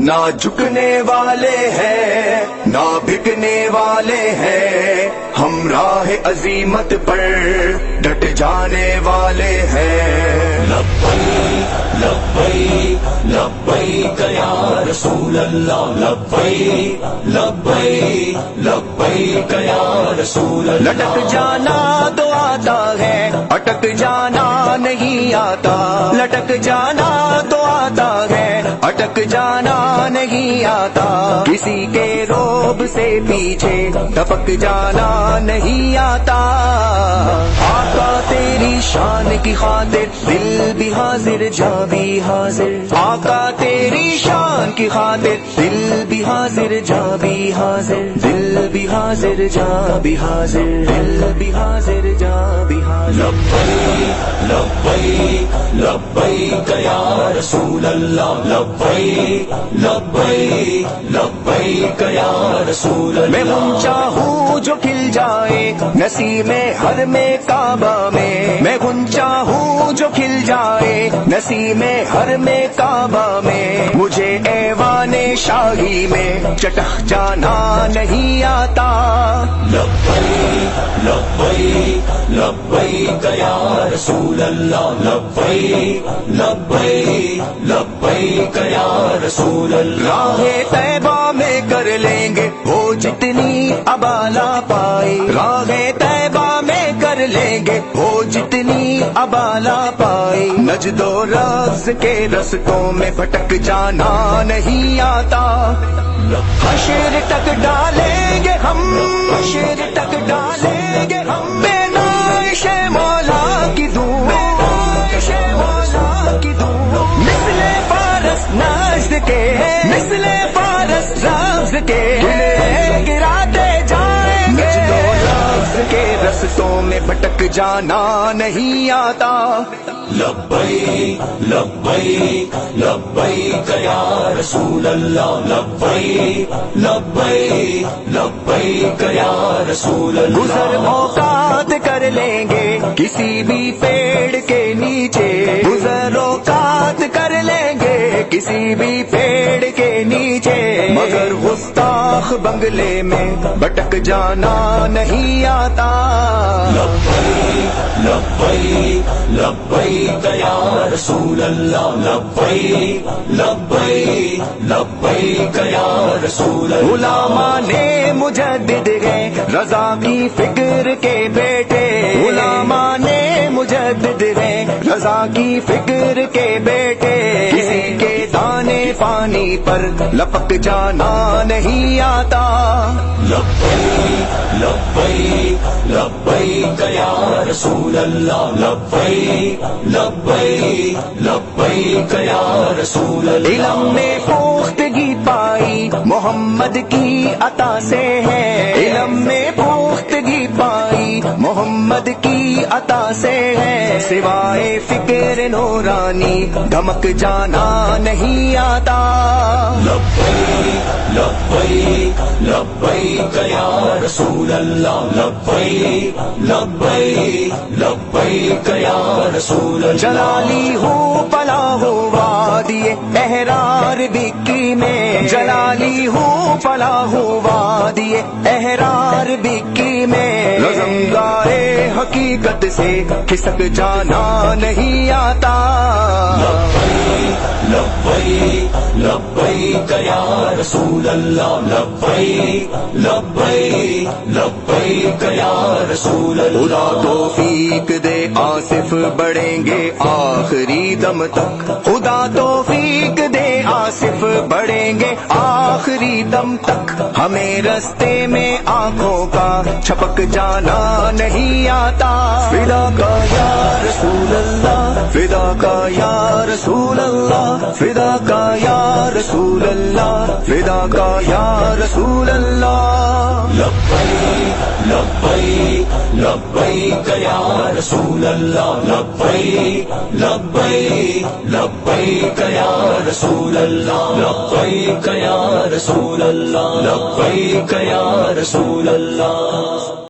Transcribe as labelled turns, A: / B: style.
A: نہ جھکنے والے ہیں نہ بھکنے والے ہیں، ہم راہ عزیمت پر ڈٹ جانے والے ہیں۔
B: لبیک لبیک لبیک یا رسول اللہ، لبیک لبیک لبیک یا رسول اللہ۔
A: لٹک جانا تو آتا ہے، اٹک جانا نہیں آتا، لٹک جانا تو آتا ہے، اٹک جانا نہیں آتا، کسی کے روب سے پیچھے ٹپک جانا نہیں آتا۔ آقا تیری شان کی خاطر دل بھی حاضر جاں بھی حاضر، آقا تیری شان کی خاطر دل بھی حاضر جاں بھی حاضر، دل بھی حاضر جاں بھی حاضر، دل بھی حاضر جاں بھی حاضر۔
B: لبیک لبیک لبیک یا رسول اللہ، لبیک لبیک لبیک یا رسول اللہ۔
A: میں غنچہ ہوں جو کھل جائے نسیم حرم کعبہ میں، میں غنچہ ہوں جو کھل جائے نسیم حرم کعبہ میں، مجھے ایوان شاہی میں چٹک جانا نہیں آتا۔
B: لبیک لبیک لبیک یا رسول اللہ، لبیک لبیک لبیک یا رسول اللہ۔
A: راہ طیبہ میں کر لیں گے وہ جتنی ابالا پائے، راہ طیبہ میں کر لیں گے وہ جتنی ابالا پائے، نجد و رفض کے رستوں میں بھٹک جانا نہیں آتا۔ حشر تک ڈالیں گے ہم، حشر تک ڈالیں گے ہم، بے نائش مولا کی دور، نائش مولا کی دور، مثل فارس نجد کے، مثل فارس رفض کے گراتے جائیں گے، نجد و رفض کے رستوں میں بھٹک جانا نہیں آتا۔
B: لبیک لبیک لبیک یا رسول اللہ، لبیک لبیک لبیک یا رسول اللہ۔
A: گزر اوقات کر لیں گے کسی بھی پیڑ کے نیچے، گزر اوقات کر لیں گے کسی بھی پیڑ کے نیچے، مگر گستاخ بنگلے میں بٹک جانا نہیں آتا۔
B: لبیک لبیک لبیک یا رسول اللہ، لبیک لبیک لبیک یا رسول اللہ۔
A: علماء نے مجدد ہیں رضا کی فکر کے بیٹے، علماء نے مجدد ہیں رضا کی فکر کے بیٹے، کسی کے دانے پانی پر لپک جانا نہیں آتا۔
B: لبیک لبیک لبیک یا رسول اللہ، لبیک لبیک لبیک یا رسول اللہ۔
A: علم میں پختگی پائی محمد کی عطا سے ہے، علم میں پختگی پائی محمد کی عطا سے ہے، سوائے فکر نورانی دھمک جانا نہیں آتا۔
B: لبیک لبیک لبیک یا رسول اللہ، لبیک لبیک لبیک یا رسول اللہ۔
A: جلالی ہوں پلا ہو وادی احرار بکی میں، جلالی ہوں پلا ہو وادی احرار بکی میں، رزمگارے حقیقت سے کھسک جانا نہیں آتا۔
B: لبیک لبیک یا رسول اللہ، لبیک لبیک لبیک یا رسول اللہ۔
A: خدا توفیق دے آصف بڑھیں گے آخری دم تک، خدا توفیق دے آصف بڑھیں گے آخری دم تک، ہمیں رستے میں آنکھوں کا چھپک جانا نہیں آتا۔ فدا کا یا رسول اللہ، فدا کا یا رسول اللہ، فدا کا یا رسول اللہ، فدا کا یا رسول اللہ۔
B: لبیک لبیک لبیک یا رسول اللہ، لبیک لبیک لبیک یا رسول اللہ، لبیک یا رسول اللہ، لبیک یا رسول اللہ۔